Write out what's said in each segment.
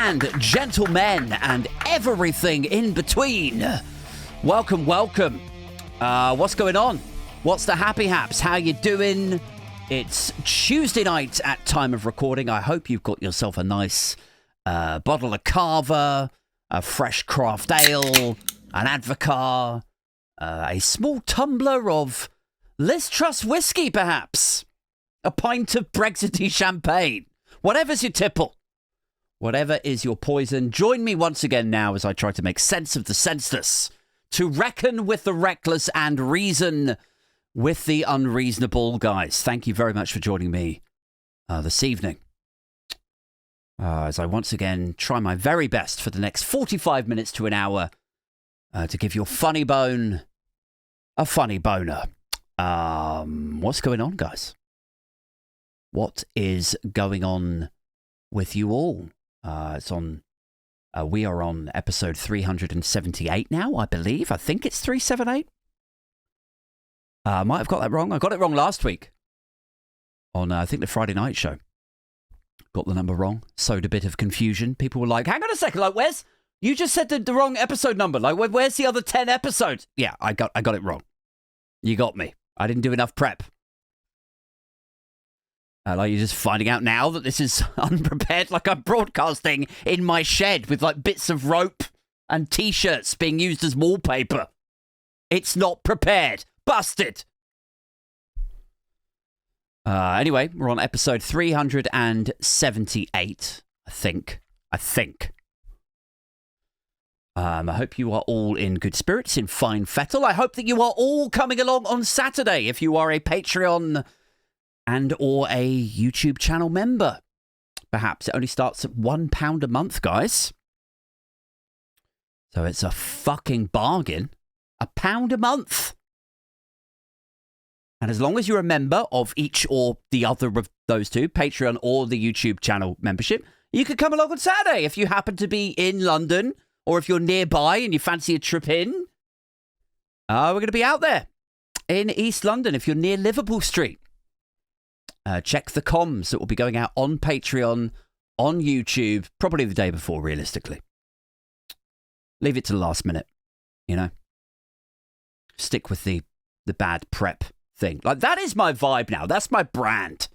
and gentlemen and everything in between. Welcome. What's going on? What's the happy haps? How you doing? It's Tuesday night at time of recording. I hope you've got yourself a nice bottle of Carver, a fresh craft ale, an Advocaat, a small tumbler of Liz Truss whiskey, perhaps. A pint of Brexity champagne. Whatever's your tipple. Whatever is your poison. Join me once again now as I try to make sense of the senseless, to reckon with the reckless and reason with the unreasonable. Guys, thank you very much for joining me this evening. As I once again try my very best for the next 45 minutes to an hour to give your funny bone a funny boner. What's going on, guys? What is going on with you all? We are on episode 378 now, I believe. I think it's 378. Might have got that wrong. I got it wrong last week on, I think, the Friday night show. Got the number wrong. Sowed a bit of confusion. People were like, hang on a second, like, where's... You just said the wrong episode number. Like, where's the other 10 episodes? Yeah, I got it wrong. You got me. I didn't do enough prep. Like, you're just finding out now that this is unprepared, like I'm broadcasting in my shed with, like, bits of rope and T-shirts being used as wallpaper. It's not prepared. Busted. Anyway, we're on episode 378, I think. I hope you are all in good spirits, in fine fettle. I hope that you are all coming along on Saturday if you are a Patreon and or a YouTube channel member. Perhaps it only starts at £1 a month, guys. So it's a fucking bargain. £1 a month. And as long as you're a member of each or the other of those two, Patreon or the YouTube channel membership, you could come along on Saturday if you happen to be in London or if you're nearby and you fancy a trip in. We're going to be out there in East London if you're near Liverpool Street. Check the comms that will be going out on Patreon, on YouTube, probably the day before, realistically. Leave it to the last minute, you know. Stick with the bad prep thing. Like, that is my vibe now. That's my brand,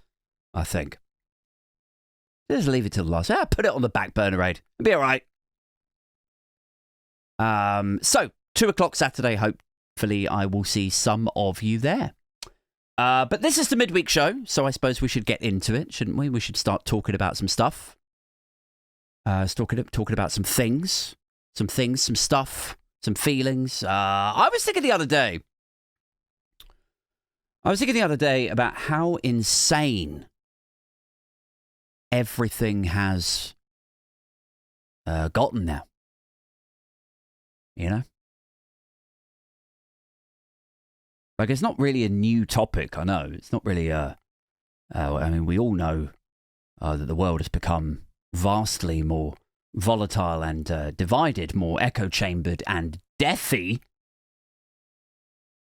I think. Just leave it to the last. Put it on the back burner, Aid. It'll be all right. So, 2 o'clock Saturday, hopefully I will see some of you there. But this is the midweek show, so I suppose we should get into it, shouldn't we? We should start talking about some stuff. Talking about some things, some stuff, some feelings. I was thinking the other day about how insane everything has gotten now. You know? Like, it's not really a new topic, I know. It's not really I mean, we all know that the world has become vastly more volatile and divided, more echo-chambered and deathy.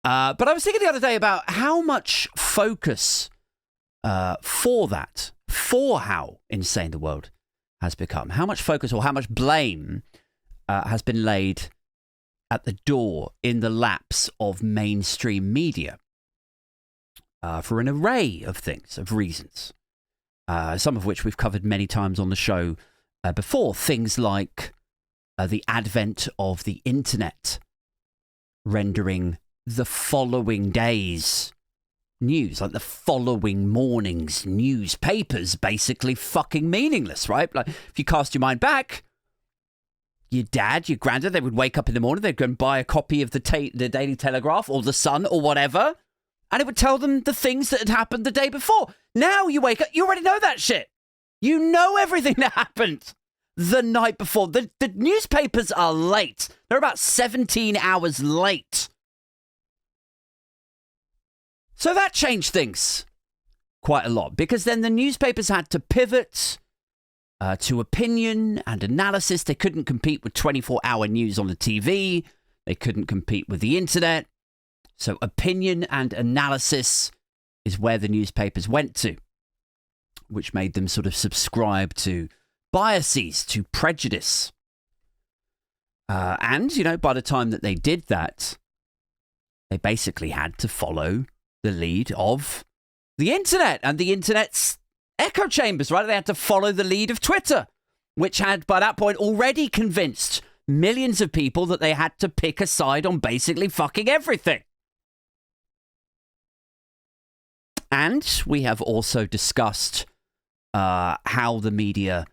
But I was thinking the other day about how much focus for how insane the world has become. How much focus or how much blame has been laid at the door in the laps of mainstream media for an array of things, of reasons, some of which we've covered many times on the show before. Things like the advent of the internet rendering the following day's news, like the following morning's newspapers, basically fucking meaningless, right? Like, if you cast your mind back, your dad, your granddad, they would wake up in the morning, they'd go and buy a copy of the Daily Telegraph or the Sun or whatever, and it would tell them the things that had happened the day before. Now you wake up, you already know that shit. You know everything that happened the night before. The newspapers are late. They're about 17 hours late. So that changed things quite a lot, because then the newspapers had to pivot to opinion and analysis. They couldn't compete with 24-hour news on the TV. They couldn't compete with the internet. So opinion and analysis is where the newspapers went to, which made them sort of subscribe to biases, to prejudice. And, by the time that they did that, they basically had to follow the lead of the internet and the internet's echo chambers, right? They had to follow the lead of Twitter, which had, by that point, already convinced millions of people that they had to pick a side on basically fucking everything. And we have also discussed how the media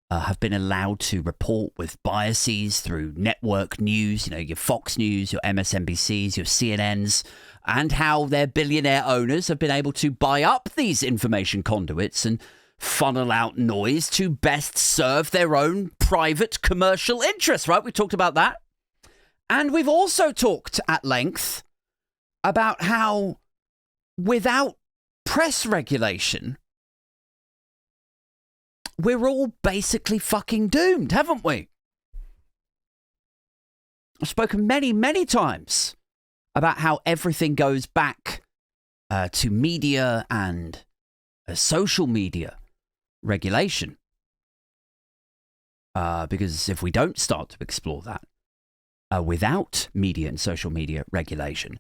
have been allowed to report with biases through network news, your Fox News, your MSNBCs, your CNNs, and how their billionaire owners have been able to buy up these information conduits and funnel out noise to best serve their own private commercial interests, right? We talked about that. And we've also talked at length about how without press regulation, we're all basically fucking doomed, haven't we? I've spoken many, many times about how everything goes back to media and social media regulation. Because if we don't start to explore that without media and social media regulation,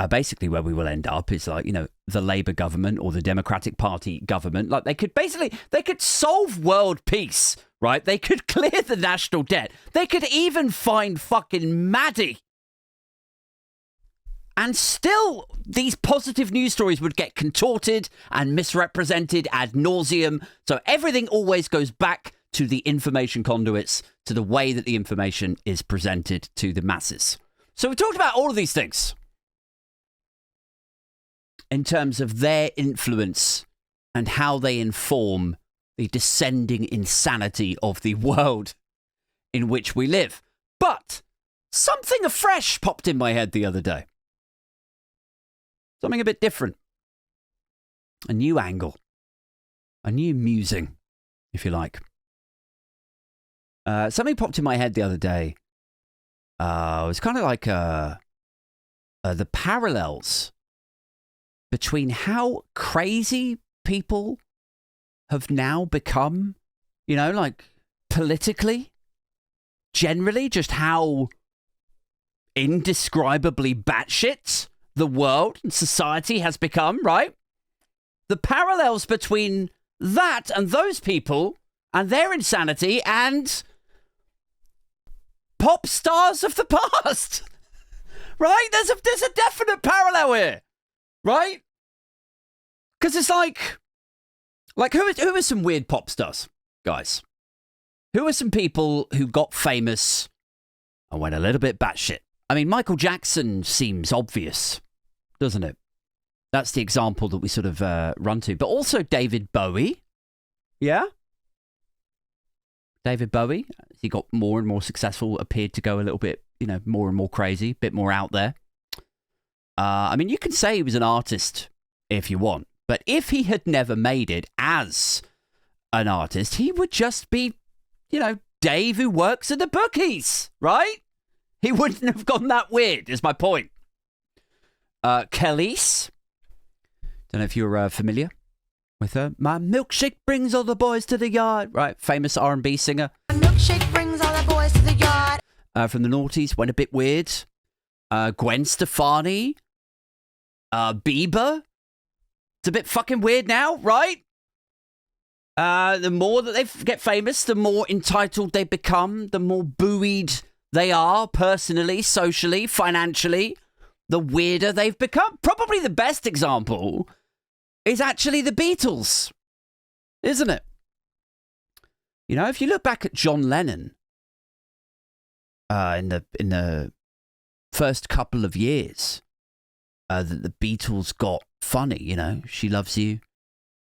basically where we will end up is like, the Labour government or the Democratic Party government. Like they could solve world peace, right? They could clear the national debt. They could even find fucking Maddie. And still, these positive news stories would get contorted and misrepresented ad nauseum. So everything always goes back to the information conduits, to the way that the information is presented to the masses. So we talked about all of these things in terms of their influence and how they inform the descending insanity of the world in which we live. But something afresh popped in my head the other day. Something a bit different. A new angle. A new musing, if you like. Something popped in my head the other day. It was kind of like the parallels between how crazy people have now become, like politically, generally, just how indescribably batshit the world and society has become, right? The parallels between that and those people and their insanity and pop stars of the past, right? There's a definite parallel here. Right? Because it's like who are some weird pop stars, guys? Who are some people who got famous and went a little bit batshit? I mean, Michael Jackson seems obvious, doesn't it? That's the example that we sort of run to. But also David Bowie. Yeah? David Bowie, as he got more and more successful, appeared to go a little bit, more and more crazy, a bit more out there. I mean, you can say he was an artist if you want, but if he had never made it as an artist, he would just be, Dave who works at the bookies, right? He wouldn't have gone that weird, is my point. Khalees, don't know if you're familiar with her. My milkshake brings all the boys to the yard, right? Famous R&B singer. My milkshake brings all the boys to the yard. From the noughties, went a bit weird. Gwen Stefani, Bieber. It's a bit fucking weird now, right? The more that they get famous, the more entitled they become, the more buoyed they are personally, socially, financially, the weirder they've become. Probably the best example is actually the Beatles, isn't it? If you look back at John Lennon in the first couple of years that the Beatles got funny, She Loves You,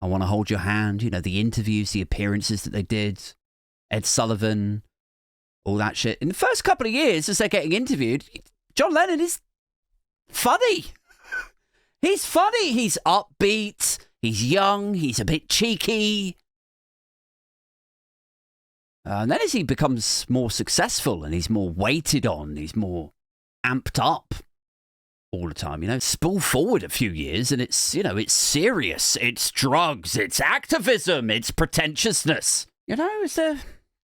I Want to Hold Your Hand, the interviews, the appearances that they did, Ed Sullivan, all that shit. In the first couple of years, as they're getting interviewed, John Lennon is funny. He's funny. He's upbeat. He's young. He's a bit cheeky. And then as he becomes more successful and he's more weighted on, he's more amped up all the time, spool forward a few years and it's, it's serious, it's drugs, it's activism, it's pretentiousness. It's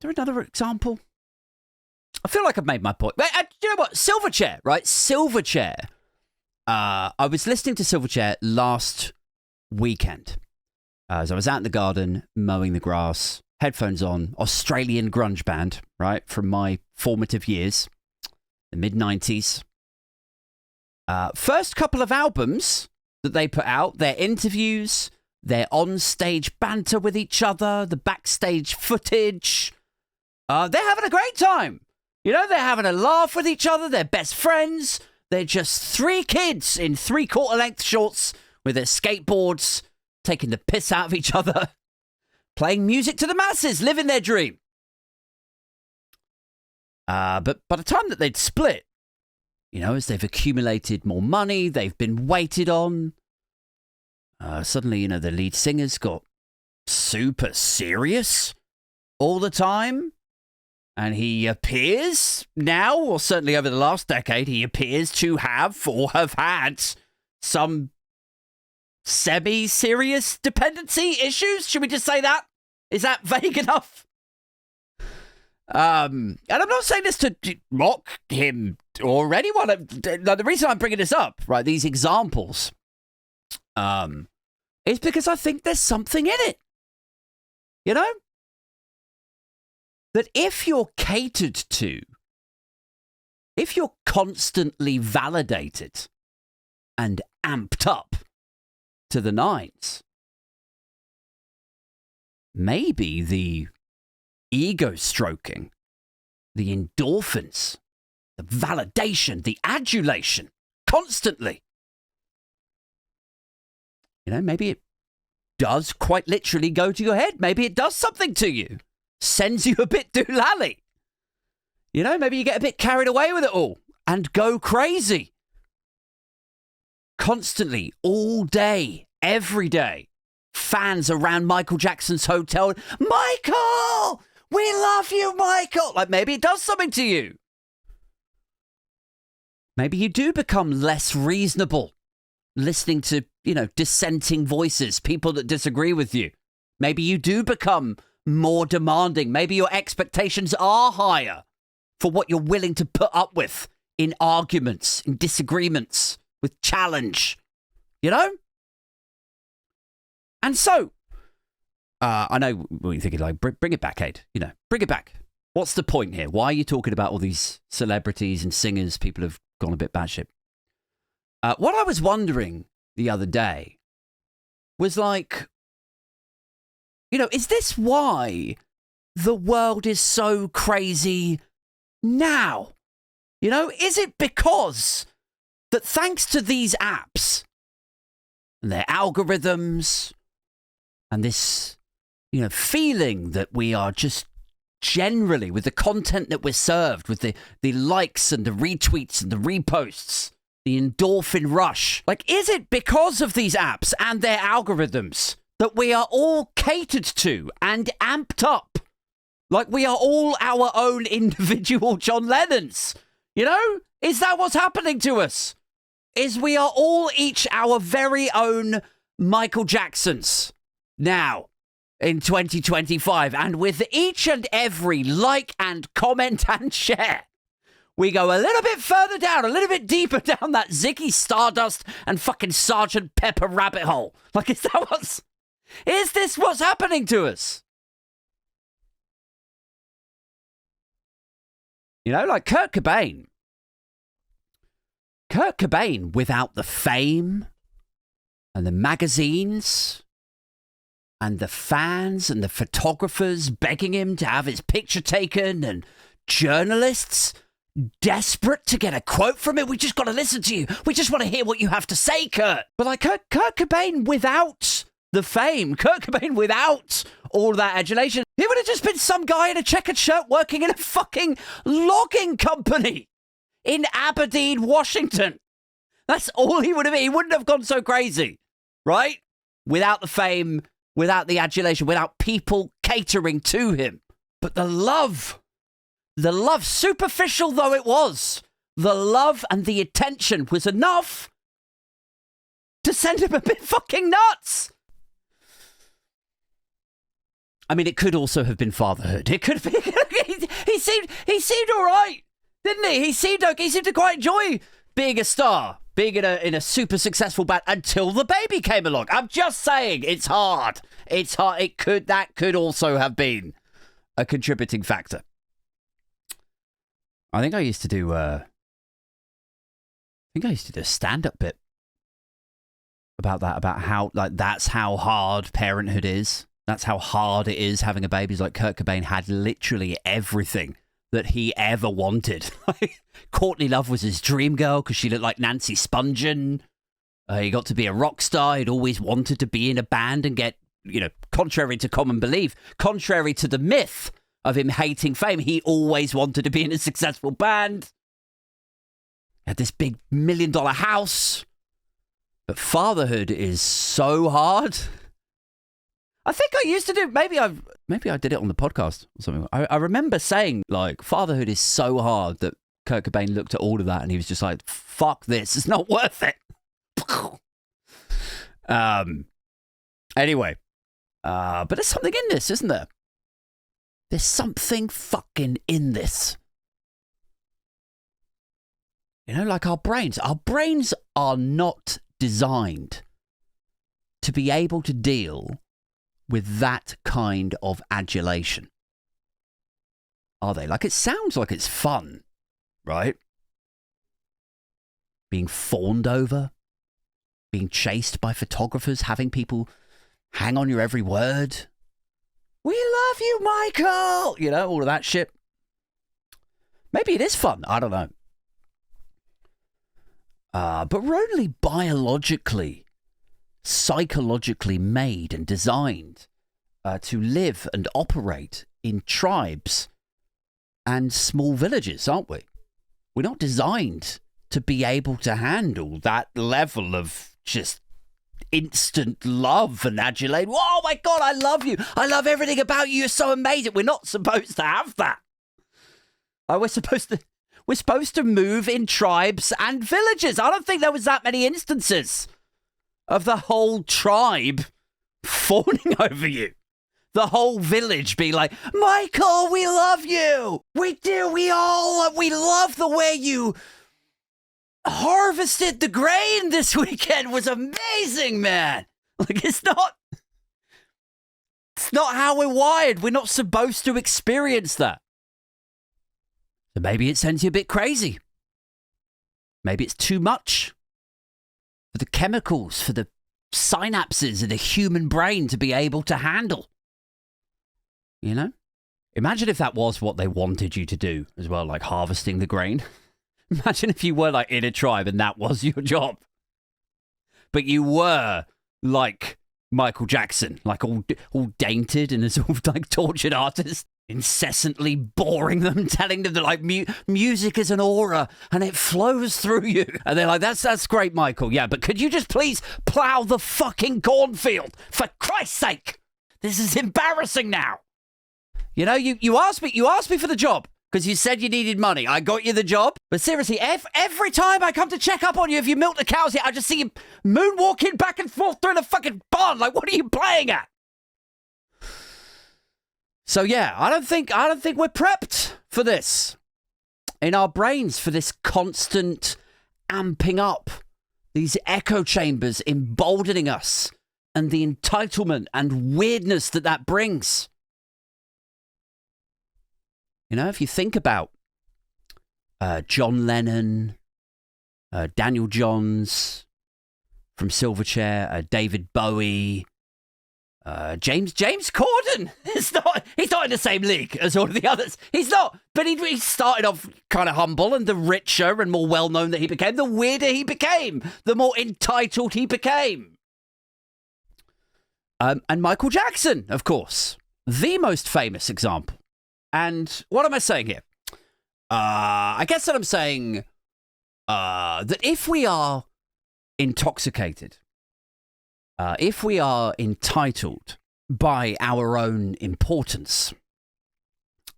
there another example? I feel like I've made my point. But, you know what? Silverchair, right? Silverchair. I was listening to Silverchair last weekend. As I was out in the garden, mowing the grass, headphones on, Australian grunge band, right? From my formative years, the mid-90s. First couple of albums that they put out, their interviews, their on-stage banter with each other, the backstage footage. They're having a great time. You know, they're having a laugh with each other. They're best friends. They're just three kids in 3/4 length shorts with their skateboards, taking the piss out of each other, playing music to the masses, living their dream. But by the time that they'd split, you know, as they've accumulated more money, they've been waited on. Suddenly, you know, the lead singer's got super serious all the time. And he appears now, or certainly over the last decade, he appears to have or have had some semi-serious dependency issues. Should we just say that? Is that vague enough? And I'm not saying this to mock him or anyone. The reason I'm bringing this up, right, these examples, is because I think there's something in it. You know? That if you're catered to, if you're constantly validated and amped up to the nines, maybe the ego stroking, the endorphins, the validation, the adulation, constantly, you know, maybe it does quite literally go to your head. Maybe it does something to you. Sends you a bit doolally. You know, maybe you get a bit carried away with it all and go crazy. Constantly, all day, every day, fans around Michael Jackson's hotel. Michael! We love you, Michael! Like, maybe it does something to you. Maybe you do become less reasonable, listening to, you know, dissenting voices, people that disagree with you. Maybe you do become more demanding. Maybe your expectations are higher for what you're willing to put up with in arguments, in disagreements, with challenge, you know? And so, I know what you're thinking, like, bring it back, Ed, you know, bring it back. What's the point here? Why are you talking about all these celebrities and singers? People have gone a bit batshit. What I was wondering the other day was like, you know, is this why the world is so crazy now? You know, is it because that thanks to these apps and their algorithms and this, you know, feeling that we are just generally, with the content that we're served, with the likes and the retweets and the reposts, the endorphin rush, like, is it because of these apps and their algorithms that we are all catered to and amped up? Like we are all our own individual John Lennons. You know? Is that what's happening to us? Is we are all each our very own Michael Jacksons now in 2025. And with each and every like and comment and share, we go a little bit further down, a little bit deeper down that Ziggy Stardust and fucking Sergeant Pepper rabbit hole. Like, is this what's happening to us? You know, like Kurt Cobain. Kurt Cobain, without the fame and the magazines and the fans and the photographers begging him to have his picture taken and journalists desperate to get a quote from him. We just got to listen to you. We just want to hear what you have to say, Kurt. But like Kurt Cobain without the fame, Kurt Cobain without all that adulation, he would have just been some guy in a checkered shirt working in a fucking logging company in Aberdeen, Washington. That's all he would have been. He wouldn't have gone so crazy, right? Without the fame, without the adulation, without people catering to him. But the love, superficial though it was, the love and the attention was enough to send him a bit fucking nuts. I mean, it could also have been fatherhood. It could be. he seemed all right, didn't he? He seemed okay. He seemed to quite enjoy being a star, being in a super successful band until the baby came along. I'm just saying, it's hard. It's hard. That could also have been a contributing factor. I think I used to do a stand-up bit about that, about how, like, that's how hard parenthood is. That's how hard it is having a baby. Like, Kurt Cobain had literally everything that he ever wanted. Courtney Love was his dream girl because she looked like Nancy Spungen. He got to be a rock star. He'd always wanted to be in a band and get, contrary to common belief, contrary to the myth of him hating fame, he always wanted to be in a successful band. Had this big $1 million house. But fatherhood is so hard. I think I used to do, maybe I did it on the podcast or something. I remember saying, like, fatherhood is so hard that Kurt Cobain looked at all of that and he was just like, fuck this, it's not worth it. Anyway, but there's something in this, isn't there? There's something fucking in this. Like our brains are not designed to be able to deal with that kind of adulation. Are they? Like, it sounds like it's fun, right? Being fawned over, being chased by photographers, having people hang on your every word. We love you, Michael! All of that shit. Maybe it is fun. I don't know. But we're only biologically, psychologically made and designed to live and operate in tribes and small villages, aren't we? We're not designed to be able to handle that level of just instant love and adulation. Oh my God, I love you. I love everything about you. You're so amazing. We're not supposed to have that. We're supposed to move in tribes and villages. I don't think there was that many instances of the whole tribe fawning over you. The whole village being like, Michael, we love you. We do. We love the way you harvested the grain this weekend. It was amazing, man. Like, it's not how we're wired. We're not supposed to experience that. So maybe it sends you a bit crazy. Maybe it's too much for the chemicals, for the synapses of the human brain to be able to handle. Imagine if that was what they wanted you to do as well, like harvesting the grain. Imagine if you were like in a tribe and that was your job. But you were like Michael Jackson, like all dainted and a sort of like tortured artist, incessantly boring them, telling them that like music is an aura and it flows through you. And they're like, that's great, Michael. Yeah, but could you just please plow the fucking cornfield? For Christ's sake. This is embarrassing now. You asked me for the job because you said you needed money. I got you the job. But seriously, every time I come to check up on you, if you milk the cows here, I just see you moonwalking back and forth through the fucking barn. Like, what are you playing at? So yeah, I don't think we're prepped for this in our brains, for this constant amping up, these echo chambers emboldening us, and the entitlement and weirdness that brings. If you think about John Lennon, Daniel Johns from Silverchair, David Bowie, James Corden. He's not in the same league as all of the others. He's not. But he started off kind of humble, and the richer and more well-known that he became, the weirder he became, the more entitled he became. And Michael Jackson, of course, the most famous example. And what am I saying here? I guess that I'm saying that if we are intoxicated, if we are entitled by our own importance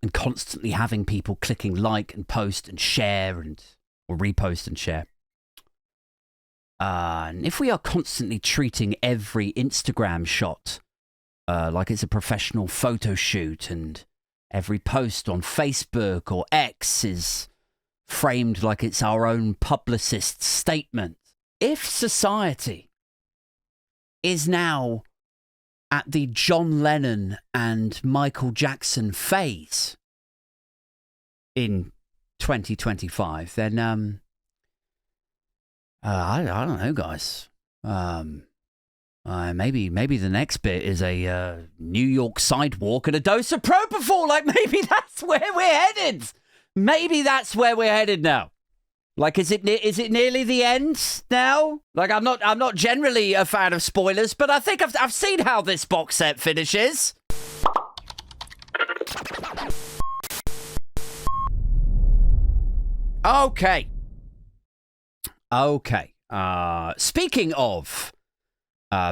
and constantly having people clicking like and post and share or repost and share, and if we are constantly treating every Instagram shot like it's a professional photo shoot, and every post on Facebook or X is framed like it's our own publicist's statement. If society is now at the John Lennon and Michael Jackson phase in 2025, then I don't know, guys. Maybe the next bit is a New York sidewalk and a dose of Propofol. Like, maybe that's where we're headed. Maybe that's where we're headed now. Like, is it nearly the end now? Like, I'm not generally a fan of spoilers, but I think I've seen how this box set finishes. Okay. Speaking of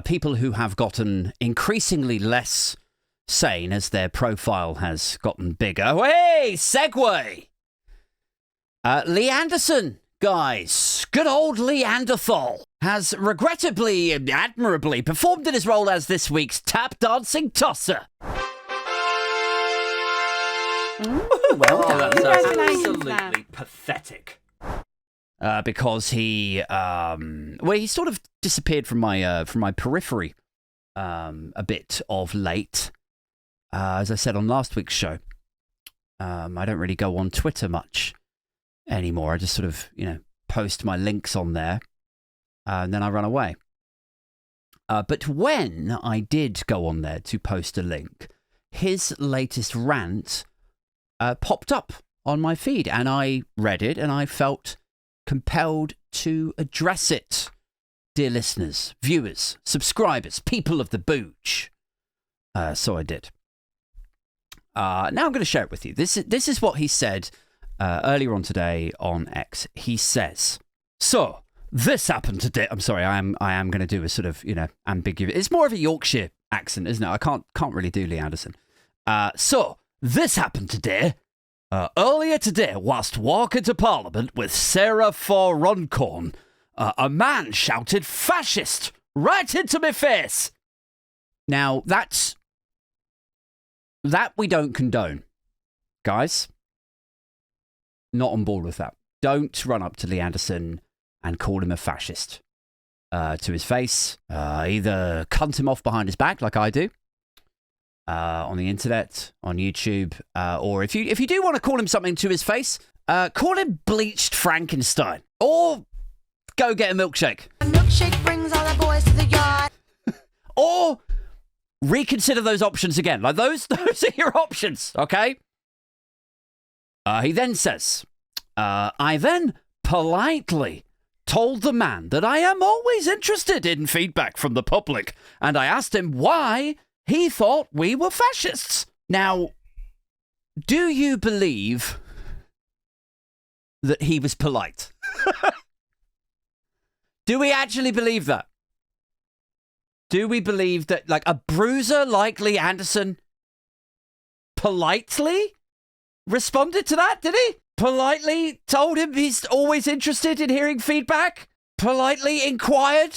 people who have gotten increasingly less sane as their profile has gotten bigger. Hey, segue! Lee Anderson, guys. Good old Lee Anderthal has regrettably and admirably performed in his role as this week's tap dancing tosser. Well done. That's Absolutely pathetic. Because he sort of disappeared from my periphery a bit of late. As I said on last week's show, I don't really go on Twitter much anymore. I just sort of, post my links on there, and then I run away. But when I did go on there to post a link, his latest rant popped up on my feed, and I read it, and I felt compelled to address it. Dear listeners, viewers, subscribers, people of the booch. So I did. Now I'm going to share it with you. This is what he said earlier on today on X. He says, so this happened today. I'm sorry, I am going to do a sort of, ambiguous. It's more of a Yorkshire accent, isn't it? I can't really do Lee Anderson. So this happened today. Earlier today, whilst walking to Parliament with Sarah for Runcorn, a man shouted fascist right into my face. Now, that we don't condone. Guys, not on board with that. Don't run up to Lee Anderson and call him a fascist to his face. Either cunt him off behind his back like I do. On the internet, on YouTube, or if you do want to call him something to his face, call him bleached Frankenstein, or go get a milkshake. A milkshake brings all the boys to the yard. Or reconsider those options again. Like those are your options, okay? He then says, I then politely told the man that I am always interested in feedback from the public, and I asked him why he thought we were fascists. Now, do you believe that he was polite? Do we actually believe that? Do we believe that, like, a bruiser like Lee Anderson politely responded to that, did he? Politely told him he's always interested in hearing feedback? Politely inquired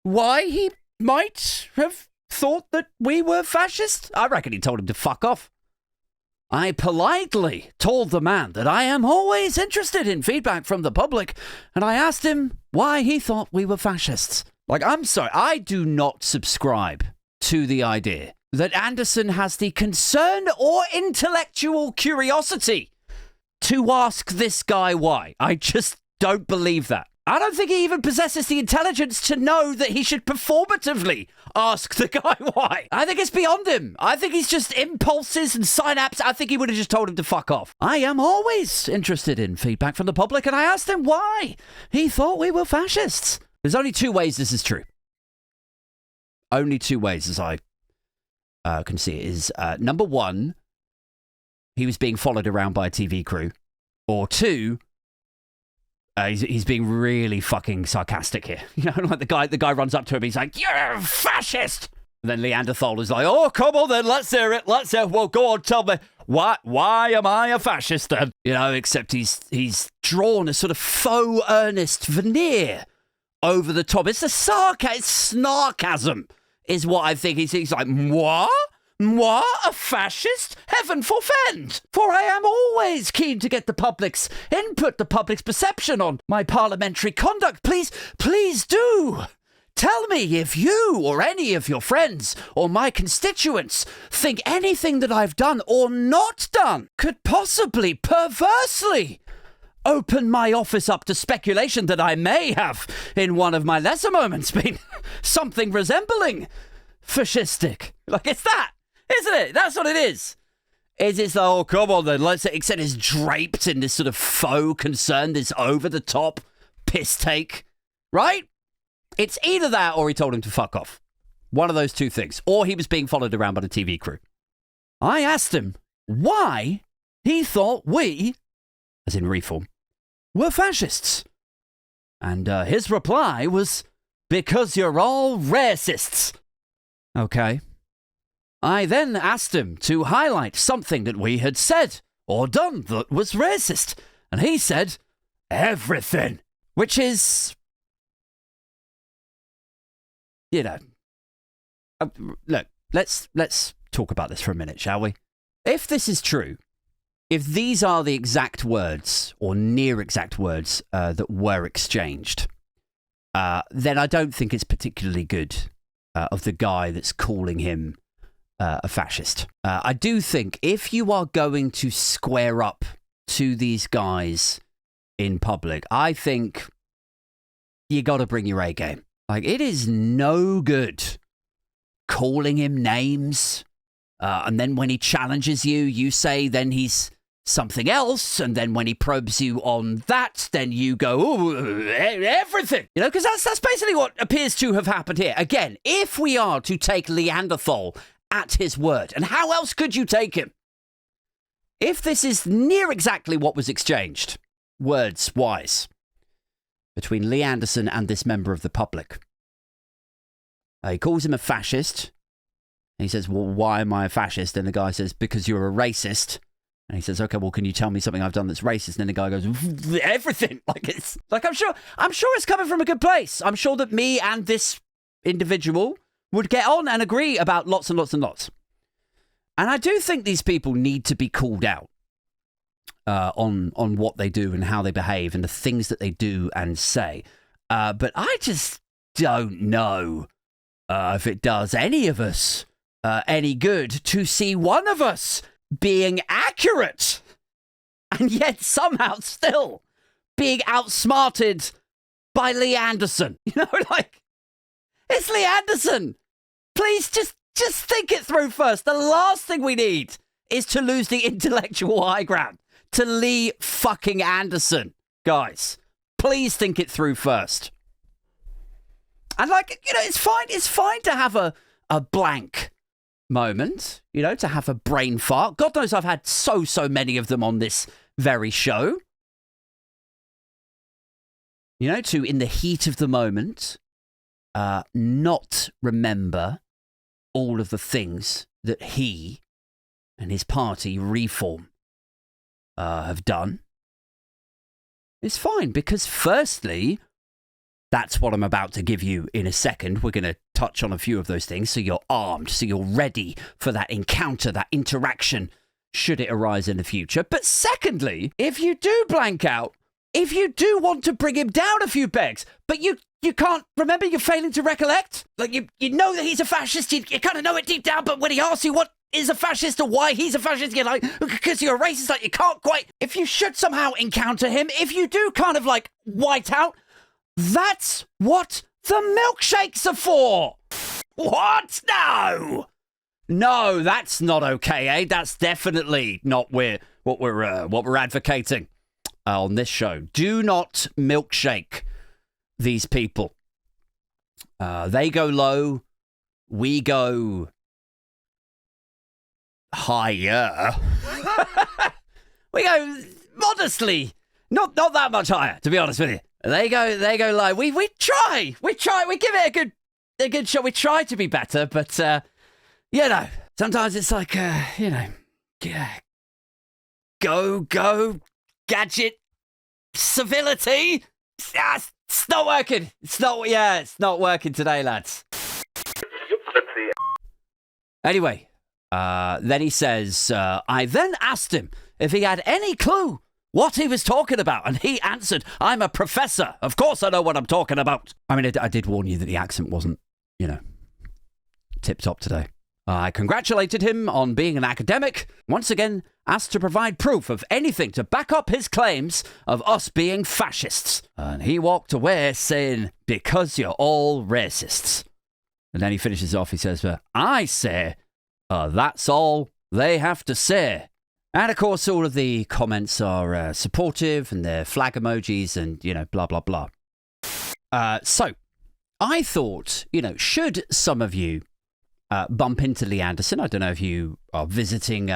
why he might have thought that we were fascist? I reckon he told him to fuck off. I politely told the man that I am always interested in feedback from the public, and I asked him why he thought we were fascists. Like, I'm sorry, I do not subscribe to the idea that Anderson has the concern or intellectual curiosity to ask this guy why. I just don't believe that. I don't think he even possesses the intelligence to know that he should performatively ask the guy why. I think it's beyond him. I think he's just impulses and synapses. I think he would have just told him to fuck off. I am always interested in feedback from the public, and I asked him why he thought we were fascists. There's only two ways this is true. Only two ways, as I can see it, is number one, he was being followed around by a TV crew, or two, he's being really fucking sarcastic here. You know, like the guy runs up to him, he's like, "You're a fascist!" And then Leanderthal is like, "Oh, come on then, let's hear it, let's hear it. Well, go on, tell me, why am I a fascist then?" You know, except he's drawn a sort of faux earnest veneer over the top. It's a snarkasm is what I think he's like, moi? Moi, a fascist? Heaven forfend! For I am always keen to get the public's input, the public's perception on my parliamentary conduct. Please do! Tell me if you or any of your friends or my constituents think anything that I've done or not done could possibly, perversely, open my office up to speculation that I may have, in one of my lesser moments, been something resembling fascistic. Like, it's that, isn't it? That's what it is. It's like, oh, come on then, let's say, except it's draped in this sort of faux concern, this over-the-top piss take, right? It's either that or he told him to fuck off. One of those two things. Or he was being followed around by the TV crew. I asked him why he thought we, as in Reform, were fascists. And his reply was, because you're all racists. Okay. I then asked him to highlight something that we had said or done that was racist. And he said, everything. Which is, you know, look, let's talk about this for a minute, shall we? If this is true, if these are the exact words or near exact words that were exchanged, then I don't think it's particularly good of the guy that's calling him a fascist. I do think if you are going to square up to these guys in public, I think you got to bring your A game. Like, it is no good calling him names. And then when he challenges you, you say then he's something else. And then when he probes you on that, then you go, oh, everything. You know, because that's basically what appears to have happened here. Again, if we are to take Neanderthal at his word, and how else could you take him? If this is near exactly what was exchanged, words-wise, between Lee Anderson and this member of the public, he calls him a fascist. He says, well, why am I a fascist? And the guy says, because you're a racist. And he says, okay, well, can you tell me something I've done that's racist? And then the guy goes, everything. Like, it's like, I'm sure it's coming from a good place. I'm sure that me and this individual would get on and agree about lots and lots and lots. And I do think these people need to be called out on what they do and how they behave and the things that they do and say. But I just don't know if it does any of us any good to see one of us being accurate and yet somehow still being outsmarted by Lee Anderson. You know, like, it's Lee Anderson. Please just think it through first. The last thing we need is to lose the intellectual high ground to Lee fucking Anderson. Guys, please think it through first. And, like, you know, it's fine to have a blank moment, you know, to have a brain fart. God knows I've had so many of them on this very show. You know, to, in the heat of the moment, not remember all of the things that he and his party, Reform, have done. It's fine, because firstly, that's what I'm about to give you in a second. We're going to touch on a few of those things, so you're armed, so you're ready for that encounter, that interaction, should it arise in the future. But secondly, if you do blank out, if you do want to bring him down a few pegs, but you can't remember, you're failing to recollect, like you know that he's a fascist, you kind of know it deep down, but when he asks you what is a fascist or why he's a fascist, you're like, because you're a racist, like, you can't quite, if you should somehow encounter him, if you do kind of like white out, that's what the milkshakes are for. What? No, that's not okay, eh? That's definitely not what we're advocating on this show. Do not milkshake these people. They go low, we go higher. We go modestly, not that much higher, to be honest with you. They go low. We try. We give it a good shot. We try to be better, but you know, sometimes it's like you know, go gadget civility. It's not working. It's not working today, lads. Anyway, then he says, I then asked him if he had any clue what he was talking about, and he answered, I'm a professor. Of course I know what I'm talking about. I mean, I did warn you that the accent wasn't, tip-top today. I congratulated him on being an academic, once again asked to provide proof of anything to back up his claims of us being fascists. And he walked away saying, because you're all racists. And then he finishes off, he says, I say, that's all they have to say. And of course, all of the comments are supportive and they're flag emojis and, blah, blah, blah. So I thought, should some of you bump into Lee Anderson, I don't know if you are visiting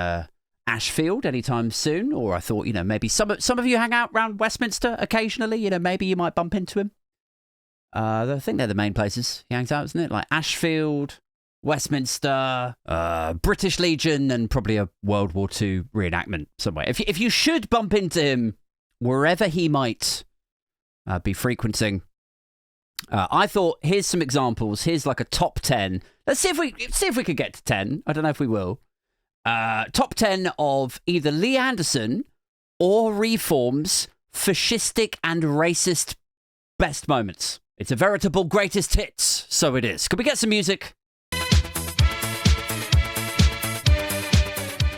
Ashfield anytime soon, or I thought, maybe some of you hang out around Westminster occasionally, maybe you might bump into him. I think they're the main places he hangs out, isn't it? Like Ashfield, Westminster, British Legion, and probably a World War II reenactment somewhere. If you should bump into him wherever he might be frequenting, I thought here's some examples. Here's like a top 10. Let's see if we could get to 10. I don't know if we will. Top 10 of either Lee Anderson or Reform's fascistic and racist best moments. It's a veritable greatest hits, so it is. Could we get some music?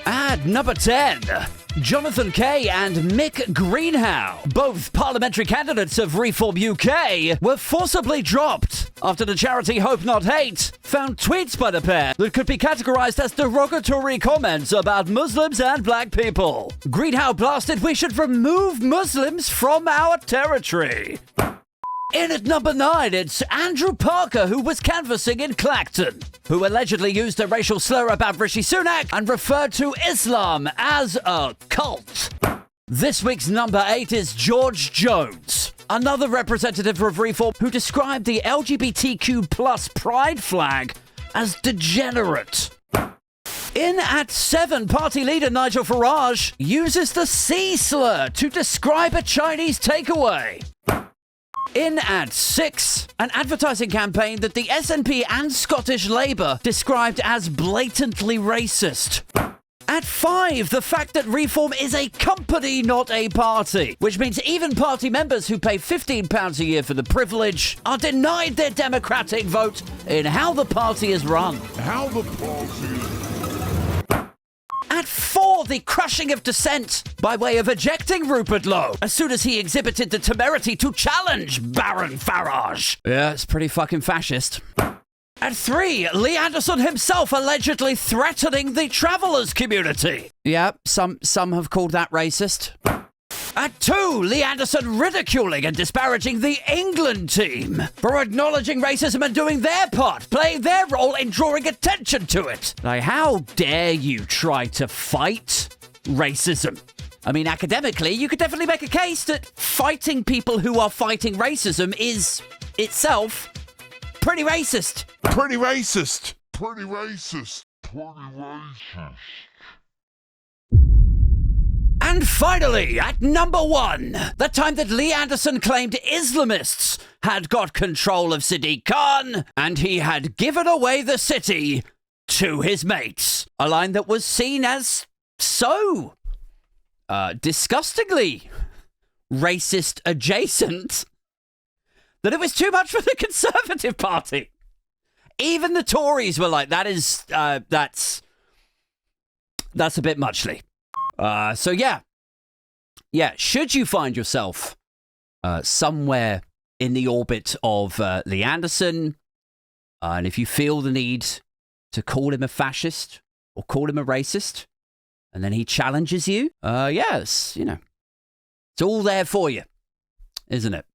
At number 10, Jonathan Kay and Mick Greenhow, both parliamentary candidates of Reform UK, were forcibly dropped after the charity Hope Not Hate found tweets by the pair that could be categorised as derogatory comments about Muslims and black people. Greenhow blasted, we should remove Muslims from our territory. In at number 9, it's Andrew Parker, who was canvassing in Clacton, who allegedly used a racial slur about Rishi Sunak and referred to Islam as a cult. This week's number 8 is George Jones, another representative of Reform who described the LGBTQ plus pride flag as degenerate. In at 7, party leader Nigel Farage uses the C slur to describe a Chinese takeaway. In at 6, an advertising campaign that the SNP and Scottish Labour described as blatantly racist. At 5, the fact that Reform is a company, not a party, which means even party members who pay £15 a year for the privilege are denied their democratic vote in how the party is run. At 4, the crushing of dissent by way of ejecting Rupert Lowe as soon as he exhibited the temerity to challenge Baron Farage. Yeah, it's pretty fucking fascist. At 3, Lee Anderson himself allegedly threatening the travellers community. Yeah, some have called that racist. At 2, Lee Anderson ridiculing and disparaging the England team for acknowledging racism and doing their part, playing their role in drawing attention to it. Like, how dare you try to fight racism? I mean, academically, you could definitely make a case that fighting people who are fighting racism is itself pretty racist. Pretty racist. And finally, at number 1, the time that Lee Anderson claimed Islamists had got control of Sadiq Khan and he had given away the city to his mates. A line that was seen as so disgustingly racist adjacent that it was too much for the Conservative Party. Even the Tories were like, that's a bit muchly. So yeah, should you find yourself somewhere in the orbit of Lee Anderson, and if you feel the need to call him a fascist or call him a racist, and then he challenges you, yes, it's all there for you, isn't it?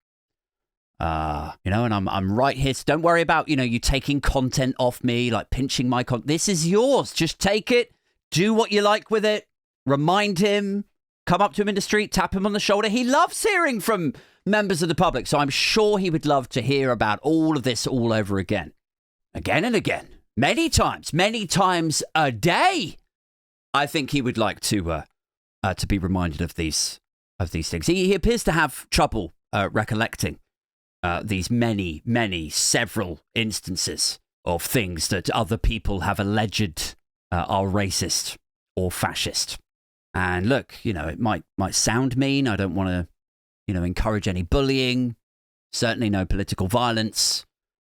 And I'm right here, so don't worry about, you taking content off me, like pinching my content. This is yours. Just take it, do what you like with it. Remind him, come up to him in the street, tap him on the shoulder. He loves hearing from members of the public, so I'm sure he would love to hear about all of this all over again. Again and again. Many times a day. I think he would like to be reminded of these things. He appears to have trouble recollecting these several instances of things that other people have alleged are racist or fascist. And look, it might sound mean. I don't want to, encourage any bullying. Certainly no political violence.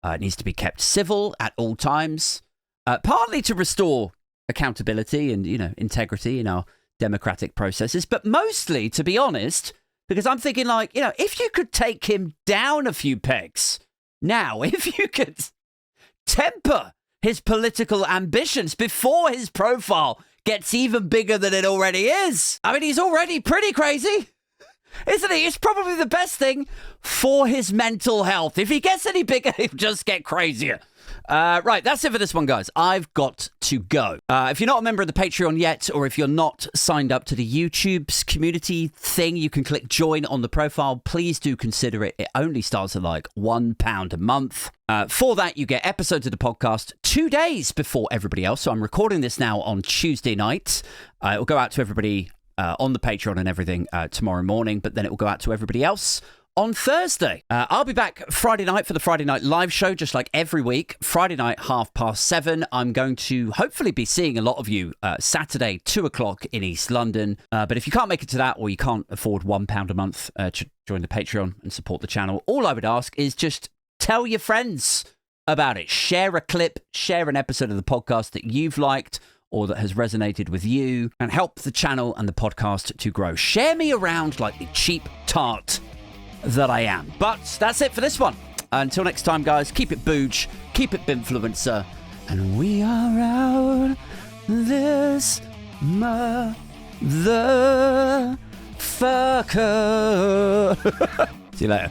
It needs to be kept civil at all times, partly to restore accountability and, integrity in our democratic processes, but mostly, to be honest, because I'm thinking if you could take him down a few pegs now, if you could temper his political ambitions before his profile gets even bigger than it already is. I mean, he's already pretty crazy, isn't he? It's probably the best thing for his mental health. If he gets any bigger, he'll just get crazier. Right, that's it for this one, guys. I've got to go. If you're not a member of the Patreon yet, or if you're not signed up to the YouTube's community thing, you can click join on the profile. Please do consider it. It only starts at £1 a month. For that, you get episodes of the podcast 2 days before everybody else. So I'm recording this now on Tuesday night. It will go out to everybody on the Patreon and everything tomorrow morning, but then it will go out to everybody else on Thursday. I'll be back Friday night for the Friday night live show, just like every week. Friday night, 7:30. I'm going to hopefully be seeing a lot of you Saturday, 2:00 in East London. But if you can't make it to that, or you can't afford £1 a month to join the Patreon and support the channel, all I would ask is just tell your friends about it. Share a clip, share an episode of the podcast that you've liked or that has resonated with you, and help the channel and the podcast to grow. Share me around like the cheap tart that I am. But that's it for this one. Until next time, guys, keep it booge, keep it binfluencer, and we are out this motherfucker. See you later.